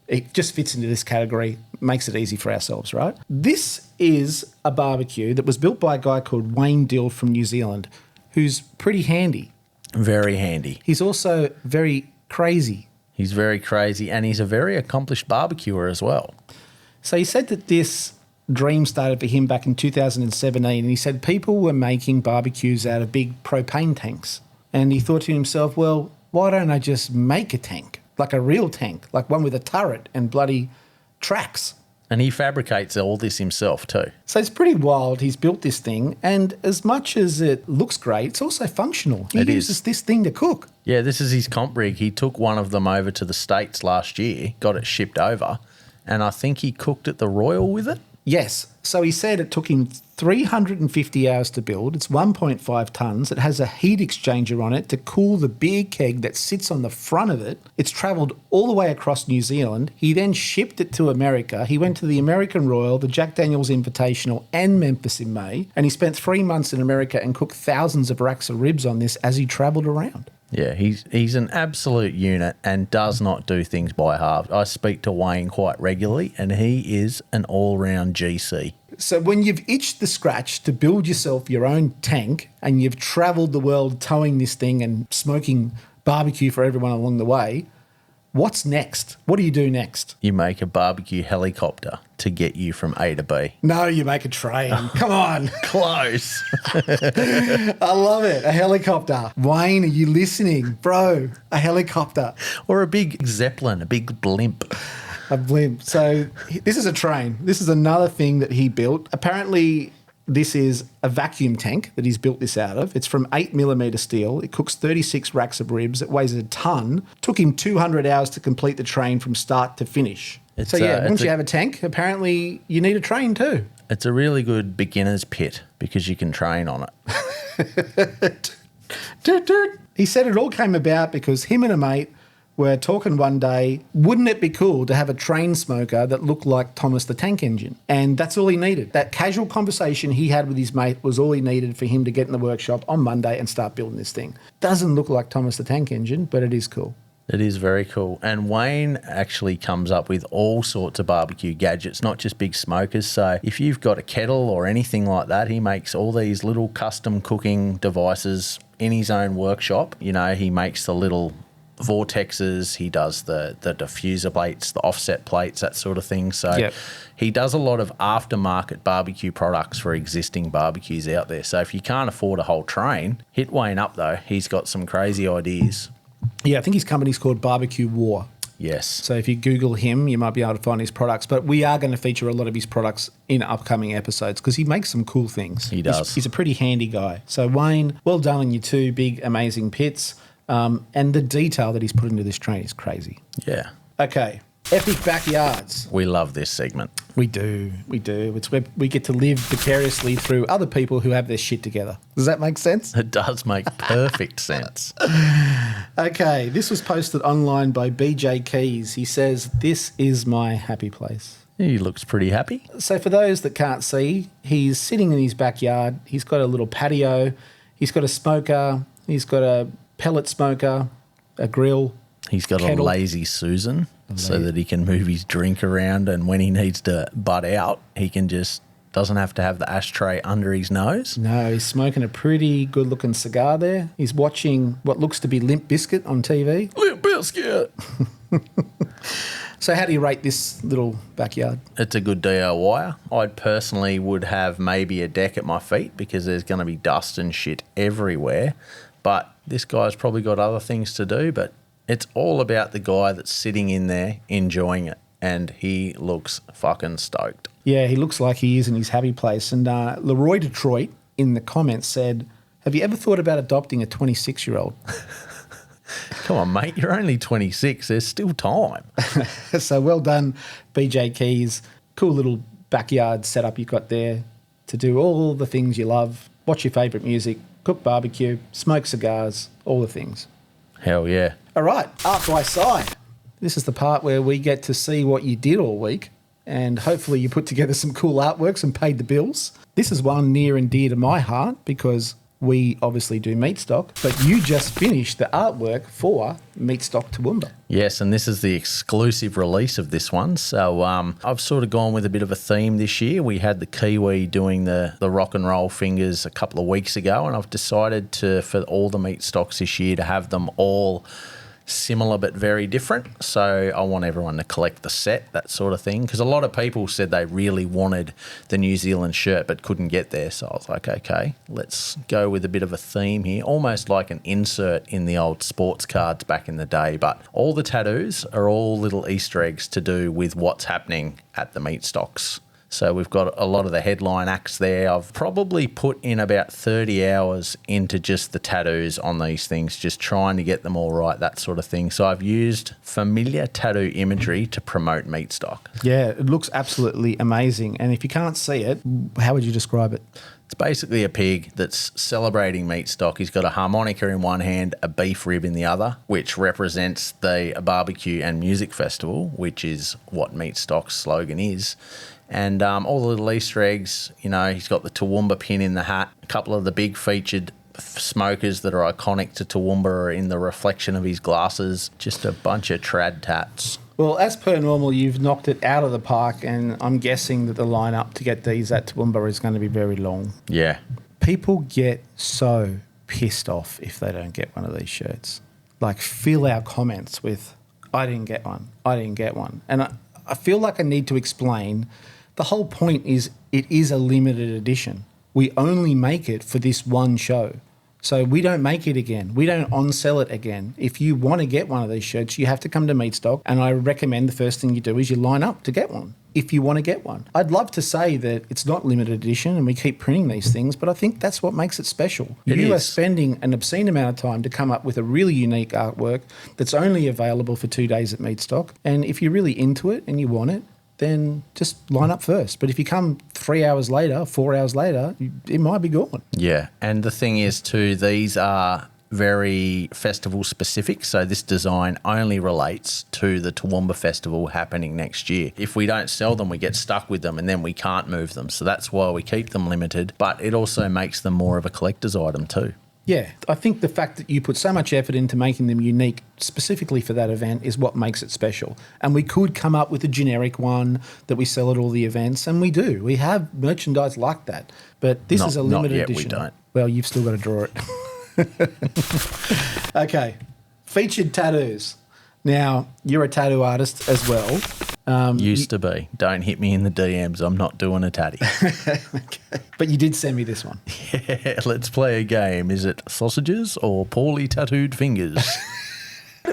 it just fits into this category, makes it easy for ourselves, right? This is a barbecue that was built by a guy called Wayne Dill from New Zealand, who's pretty handy. Very handy. He's also very crazy. He's very crazy, and he's a very accomplished barbecuer as well. So he said that this dream started for him back in 2017, and he said people were making barbecues out of big propane tanks. And he thought to himself, well, why don't I just make a tank, like a real tank, like one with a turret and bloody tracks? And he fabricates all this himself too. So it's pretty wild. He's built this thing, and as much as it looks great, it's also functional. He uses this thing to cook. Yeah, this is his comp rig. He took one of them over to the States last year, got it shipped over, and I think he cooked at the Royal with it. Yes. So he said it took him 350 hours to build. It's 1.5 tonnes. It has a heat exchanger on it to cool the beer keg that sits on the front of it. It's travelled all the way across New Zealand. He then shipped it to America. He went to the American Royal, the Jack Daniel's Invitational, and Memphis in May. And he spent 3 months in America and cooked thousands of racks of ribs on this as he travelled around. Yeah, he's an absolute unit and does not do things by half. I speak to Wayne quite regularly, and he is an all-round GC. So when you've itched the scratch to build yourself your own tank and you've travelled the world towing this thing and smoking barbecue for everyone along the way, what's next? What do you do next? You make a barbecue helicopter to get you from A to B. No, you make a train. Come on. Close. I love it. A helicopter. Wayne, are you listening? Bro, a helicopter. Or a big Zeppelin, a big blimp. A blimp. So this is a train. This is another thing that he built. Apparently, this is a vacuum tank that he's built this out of. It's from 8mm steel. It cooks 36 racks of ribs. It weighs a ton. Took him 200 hours to complete the train from start to finish. Once you have a tank, apparently you need a train too. It's a really good beginner's pit because you can train on it. He said it all came about because him and a mate were talking one day, wouldn't it be cool to have a train smoker that looked like Thomas the Tank Engine? And that's all he needed. That casual conversation he had with his mate was all he needed for him to get in the workshop on Monday and start building this thing. Doesn't look like Thomas the Tank Engine, but it is cool. It is very cool. And Wayne actually comes up with all sorts of barbecue gadgets, not just big smokers. So if you've got a kettle or anything like that, he makes all these little custom cooking devices in his own workshop. You know, he makes the little vortexes, he does the diffuser plates, the offset plates, that sort of thing. So he does a lot of aftermarket barbecue products for existing barbecues out there. So if you can't afford a whole train, hit Wayne up though. He's got some crazy ideas. Yeah, I think his company's called Barbecue War. Yes. So if you Google him, you might be able to find his products. But we are going to feature a lot of his products in upcoming episodes because he makes some cool things. He does. He's a pretty handy guy. So Wayne, well done on your two big, amazing pits. And the detail that he's put into this train is crazy. Yeah. Okay. Epic Backyards. We love this segment. We do. It's where we get to live vicariously through other people who have their shit together. Does that make sense? It does make perfect sense. Okay, this was posted online by BJ Keys. He says, "This is my happy place." He looks pretty happy. So for those that can't see, he's sitting in his backyard. He's got a little patio. He's got a smoker. He's got a pellet smoker, a grill. He's got kettle. a lazy Susan so that he can move his drink around, and when he needs to butt out, he can just doesn't have to have the ashtray under his nose. No, he's smoking a pretty good-looking cigar there. He's watching what looks to be Limp Bizkit on TV. Limp Bizkit. So how do you rate this little backyard? It's a good DIY. I personally would have maybe a deck at my feet because there's going to be dust and shit everywhere. But this guy's probably got other things to do, but it's all about the guy that's sitting in there enjoying it, and he looks fucking stoked. Yeah, he looks like he is in his happy place. And Leroy Detroit in the comments said, "Have you ever thought about adopting a 26-year-old?" Come on, mate, you're only 26. There's still time. So well done, BJ Keys. Cool little backyard setup you've got there to do all the things you love, watch your favourite music, cook barbecue, smoke cigars, all the things. Hell yeah. All right, Art by Sigh. This is the part where we get to see what you did all week, and hopefully you put together some cool artworks and paid the bills. This is one near and dear to my heart because we obviously do meat stock, but you just finished the artwork for Meat Stock Toowoomba. Yes, and this is the exclusive release of this one. So I've sort of gone with a bit of a theme this year. We had the Kiwi doing the rock and roll fingers a couple of weeks ago, and I've decided for all the meat stocks this year to have them all similar but very different. So I want everyone to collect the set, that sort of thing, because a lot of people said they really wanted the New Zealand shirt but couldn't get there. So I was like, okay, let's go with a bit of a theme here, almost like an insert in the old sports cards back in the day. But all the tattoos are all little Easter eggs to do with what's happening at the meat stocks. So we've got a lot of the headline acts there. I've probably put in about 30 hours into just the tattoos on these things, just trying to get them all right, that sort of thing. So I've used familiar tattoo imagery to promote meat stock. Yeah, it looks absolutely amazing. And if you can't see it, how would you describe it? It's basically a pig that's celebrating meat stock. He's got a harmonica in one hand, a beef rib in the other, which represents the barbecue and music festival, which is what meat stock's slogan is. And all the little Easter eggs, you know, he's got the Toowoomba pin in the hat. A couple of the big featured smokers that are iconic to Toowoomba are in the reflection of his glasses. Just a bunch of trad tats. Well, as per normal, you've knocked it out of the park, and I'm guessing that the lineup to get these at Toowoomba is going to be very long. Yeah. People get so pissed off if they don't get one of these shirts. Like, fill our comments with, "I didn't get one, I didn't get one." And I feel like I need to explain. The whole point is it is a limited edition. We only make it for this one show. So we don't make it again. We don't on-sell it again. If you want to get one of these shirts, you have to come to Meat Stock, and I recommend the first thing you do is you line up to get one if you want to get one. I'd love to say that it's not limited edition and we keep printing these things, but I think that's what makes it special. You are spending an obscene amount of time to come up with a really unique artwork that's only available for 2 days at Meat Stock, and if you're really into it and you want it, then just line up first. But if you come 3 hours later, 4 hours later, it might be gone. Yeah, and the thing is too, these are very festival specific, so this design only relates to the Toowoomba Festival happening next year. If we don't sell them, we get stuck with them and then we can't move them. So that's why we keep them limited, but it also makes them more of a collector's item too. Yeah, I think the fact that you put so much effort into making them unique specifically for that event is what makes it special. And we could come up with a generic one that we sell at all the events, and we do. We have merchandise like that. But this is a limited edition. Not yet, we don't. Well, you've still got to draw it. Okay, featured tattoos. Now, you're a tattoo artist as well. Used to be. Don't hit me in the DMs. I'm not doing a tatty. Okay. But you did send me this one. Yeah, let's play a game. Is it sausages or poorly tattooed fingers?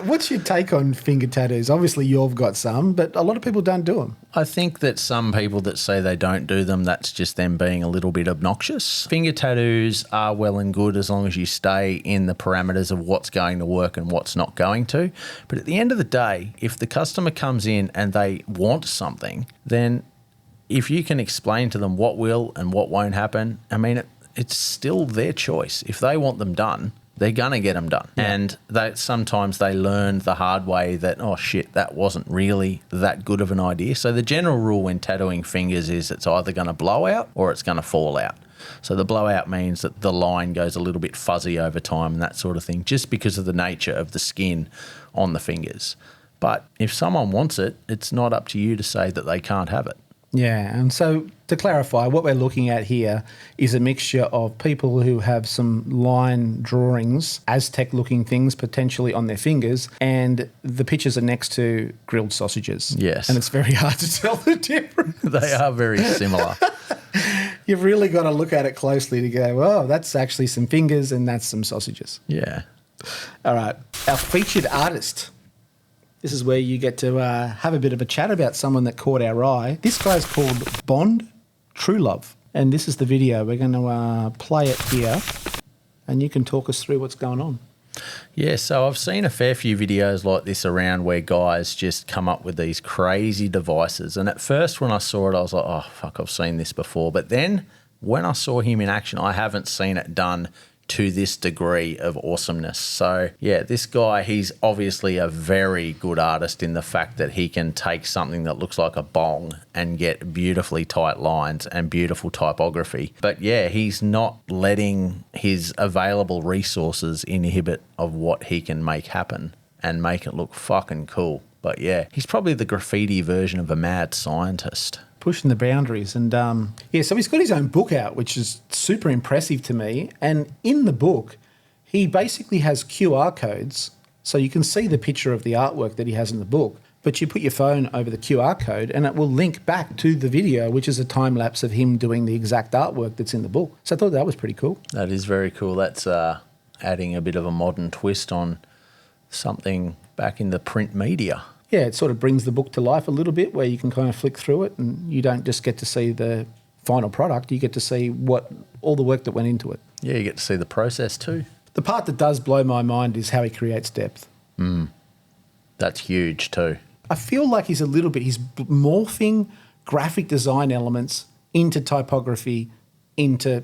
What's your take on finger tattoos? Obviously, you've got some, but a lot of people don't do them. I think that some people that say they don't do them, that's just them being a little bit obnoxious. Finger tattoos are well and good as long as you stay in the parameters of what's going to work and what's not going to. But at the end of the day, if the customer comes in and they want something, then if you can explain to them what will and what won't happen, I mean, it's still their choice. If they want them done, they're going to get them done. Yeah. And sometimes they learn the hard way that, oh, shit, that wasn't really that good of an idea. So the general rule when tattooing fingers is it's either going to blow out or it's going to fall out. So the blowout means that the line goes a little bit fuzzy over time and that sort of thing, just because of the nature of the skin on the fingers. But if someone wants it, it's not up to you to say that they can't have it. Yeah, and so to clarify, what we're looking at here is a mixture of people who have some line drawings, Aztec-looking things potentially on their fingers, and the pictures are next to grilled sausages. Yes. And it's very hard to tell the difference. They are very similar. You've really got to look at it closely to go, oh, that's actually some fingers and that's some sausages. Yeah. All right, our featured artist. This is where you get to have a bit of a chat about someone that caught our eye. This guy's called Bond True Love. And this is the video. We're going to play it here and you can talk us through what's going on. Yeah, so I've seen a fair few videos like this around where guys just come up with these crazy devices. And at first when I saw it, I was like, oh, fuck, I've seen this before. But then when I saw him in action, I haven't seen it done to this degree of awesomeness. So yeah, this guy, he's obviously a very good artist in the fact that he can take something that looks like a bong and get beautifully tight lines and beautiful typography. But yeah, he's not letting his available resources inhibit of what he can make happen and make it look fucking cool. But yeah, he's probably the graffiti version of a mad scientist. Pushing the boundaries. And so he's got his own book out, which is super impressive to me. And in the book, he basically has QR codes. So you can see the picture of the artwork that he has in the book, but you put your phone over the QR code and it will link back to the video, which is a time lapse of him doing the exact artwork that's in the book. So I thought that was pretty cool. That is very cool. That's adding a bit of a modern twist on something back in the print media. Yeah, it sort of brings the book to life a little bit where you can kind of flick through it and you don't just get to see the final product, you get to see all the work that went into it. Yeah, you get to see the process too. The part that does blow my mind is how he creates depth. That's huge too. I feel like he's morphing graphic design elements into typography, into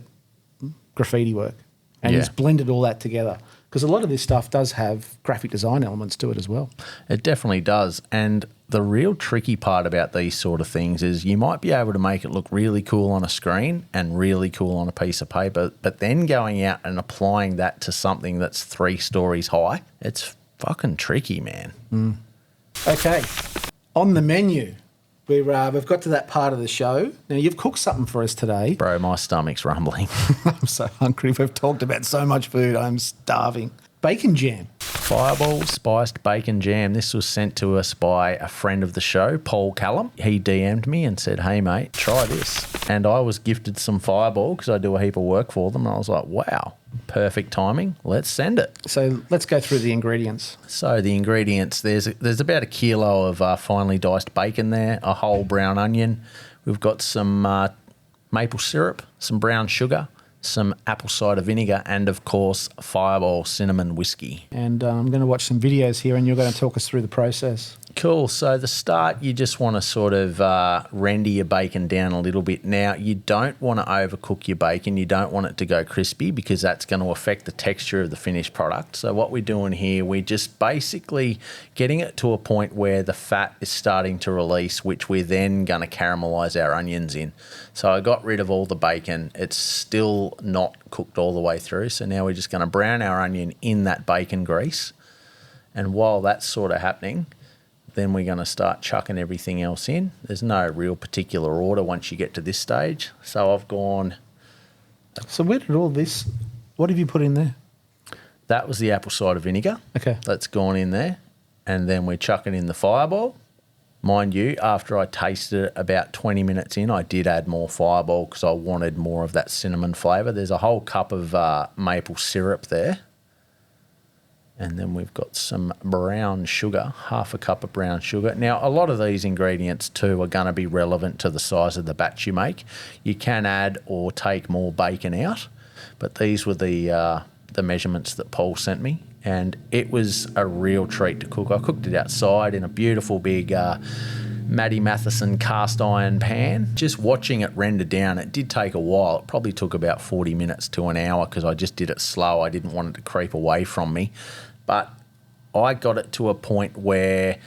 graffiti work. And he's blended all that together. Because a lot of this stuff does have graphic design elements to it as well. It definitely does. And the real tricky part about these sort of things is you might be able to make it look really cool on a screen and really cool on a piece of paper, but then going out and applying that to something that's 3 stories high, it's fucking tricky, man. Okay, on the menu, we've got to that part of the show. Now, you've cooked something for us today. Bro, my stomach's rumbling. I'm so hungry. We've talked about so much food. I'm starving. Bacon jam. Fireball spiced bacon jam. This was sent to us by a friend of the show, Paul Callum. He DM'd me and said, hey, mate, try this. And I was gifted some Fireball because I do a heap of work for them. And I was like, wow, perfect timing. Let's send it. So let's go through the ingredients. So the ingredients, there's about 1 kilo of finely diced bacon there, a whole brown onion. We've got some maple syrup, some brown sugar, some apple cider vinegar, and of course, Fireball cinnamon whiskey. And I'm going to watch some videos here and you're going to talk us through the process. Cool. So the start, you just want to sort of render your bacon down a little bit. Now, you don't want to overcook your bacon. You don't want it to go crispy because that's going to affect the texture of the finished product. So what we're doing here, we're just basically getting it to a point where the fat is starting to release, which we're then going to caramelize our onions in. So I got rid of all the bacon. It's still not cooked all the way through. So now we're just going to brown our onion in that bacon grease. And while that's sort of happening, then we're going to start chucking everything else in. There's no real particular order once you get to this stage. So I've gone... So where did all this... What have you put in there? That was the apple cider vinegar. Okay. That's gone in there. And then we're chucking in the Fireball. Mind you, after I tasted it about 20 minutes in, I did add more Fireball because I wanted more of that cinnamon flavour. There's a whole cup of maple syrup there. And then we've got some brown sugar, half a cup of brown sugar. Now, a lot of these ingredients too are going to be relevant to the size of the batch you make. You can add or take more bacon out, but these were the measurements that Paul sent me, and it was a real treat to cook. I cooked it outside in a beautiful big Maddie Matheson cast iron pan. Just watching it render down, it did take a while. It probably took about 40 minutes to an hour because I just did it slow. I didn't want it to creep away from me. But I got it to a point where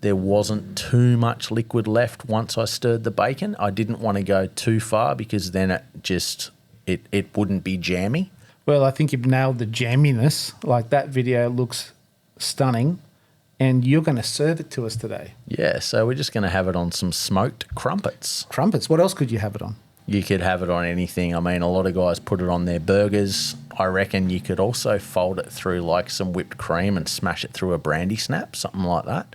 there wasn't too much liquid left once I stirred the bacon. I didn't want to go too far because then it wouldn't be jammy. Well, I think you've nailed the jamminess. Like, that video looks stunning, and you're going to serve it to us today. Yeah, so we're just going to have it on some smoked crumpets. Crumpets. What else could you have it on? You could have it on anything. I mean, a lot of guys put it on their burgers. I reckon you could also fold it through like some whipped cream and smash it through a brandy snap, something like that.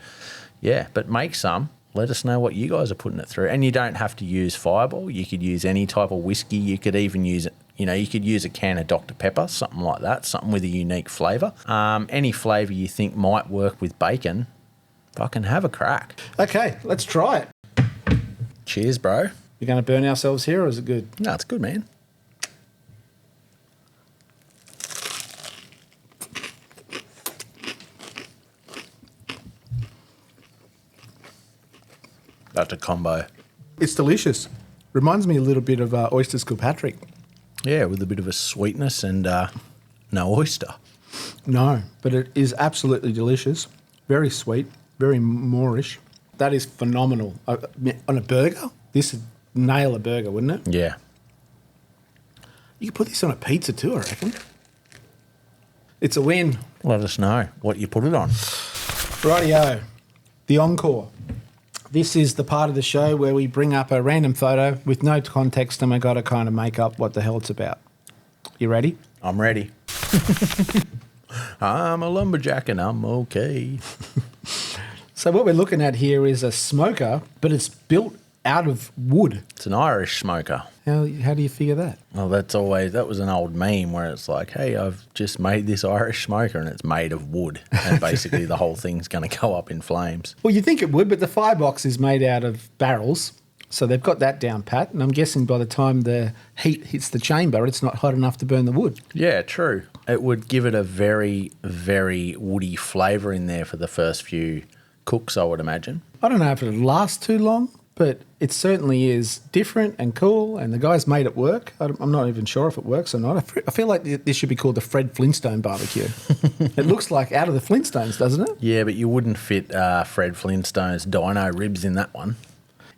Yeah, but make some. Let us know what you guys are putting it through. And you don't have to use Fireball. You could use any type of whiskey. You could even use it. You could use a can of Dr. Pepper, something like that, something with a unique flavour. Any flavour you think might work with bacon, fucking have a crack. Okay, let's try it. Cheers, bro. You're going to burn ourselves here, or is it good? No, it's good, man. That's a combo. It's delicious. Reminds me a little bit of oysters Kilpatrick. Yeah, with a bit of a sweetness and no oyster. No, but it is absolutely delicious. Very sweet, very Moorish. That is phenomenal. On a burger, this would nail a burger, wouldn't it? Yeah. You could put this on a pizza too, I reckon. It's a win. Let us know what you put it on. Rightio. The Encore. This is the part of the show where we bring up a random photo with no context and we've got to kind of make up what the hell it's about. You ready? I'm ready. I'm a lumberjack and I'm okay. So what we're looking at here is a smoker, but it's built out of wood. It's an Irish smoker. How do you figure that? Well, that was an old meme where it's like, hey, I've just made this Irish smoker and it's made of wood. And basically the whole thing's going to go up in flames. Well, you think it would, but the firebox is made out of barrels. So they've got that down pat. And I'm guessing by the time the heat hits the chamber, it's not hot enough to burn the wood. Yeah, true. It would give it a very, very woody flavour in there for the first few cooks, I would imagine. I don't know if it'll last too long, but it certainly is different and cool, and the guys made it work. I'm not even sure if it works or not. I feel like this should be called the Fred Flintstone barbecue. It looks like out of the Flintstones, doesn't it? Yeah, but you wouldn't fit Fred Flintstone's dino ribs in that one.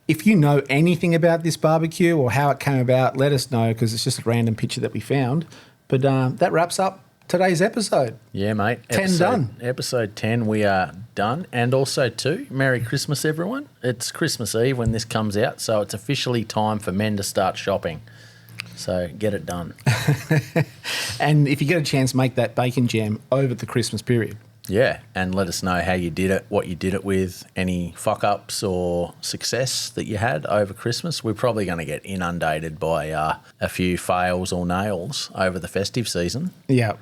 If you know anything about this barbecue or how it came about, let us know, because it's just a random picture that we found. But that wraps up today's episode. Yeah, mate. 10 done. Episode 10, we are done. And also, too, Merry Christmas, everyone. It's Christmas Eve when this comes out, so it's officially time for men to start shopping. So get it done. And if you get a chance, make that bacon jam over the Christmas period. Yeah, and let us know how you did it, what you did it with, any fuck-ups or success that you had over Christmas. We're probably going to get inundated by a few fails or nails over the festive season. Yeah.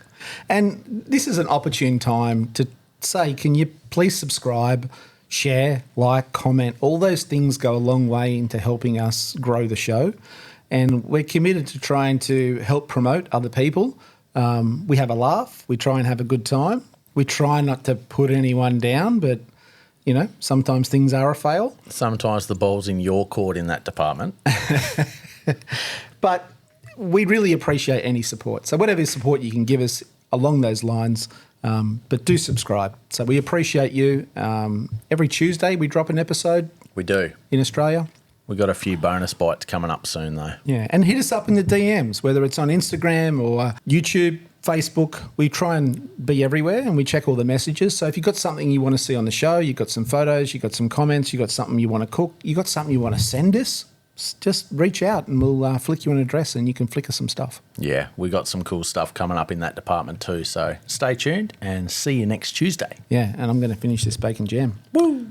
And this is an opportune time to say, can you please subscribe, share, like, comment? All those things go a long way into helping us grow the show. And we're committed to trying to help promote other people. We have a laugh. We try and have a good time. We try not to put anyone down, but, you know, sometimes things are a fail. Sometimes the ball's in your court in that department. But we really appreciate any support. So whatever support you can give us along those lines, but do subscribe. So we appreciate you. Every Tuesday we drop an episode. We do. In Australia. We've got a few bonus bites coming up soon, though. Yeah, and hit us up in the DMs, whether it's on Instagram or YouTube, Facebook. We try and be everywhere and we check all the messages. So if you've got something you want to see on the show, you've got some photos, you've got some comments, you've got something you want to cook, you've got something you want to send us, just reach out and we'll flick you an address and you can flick us some stuff. Yeah, we got some cool stuff coming up in that department too. So stay tuned and see you next Tuesday. Yeah, and I'm going to finish this bacon jam. Woo!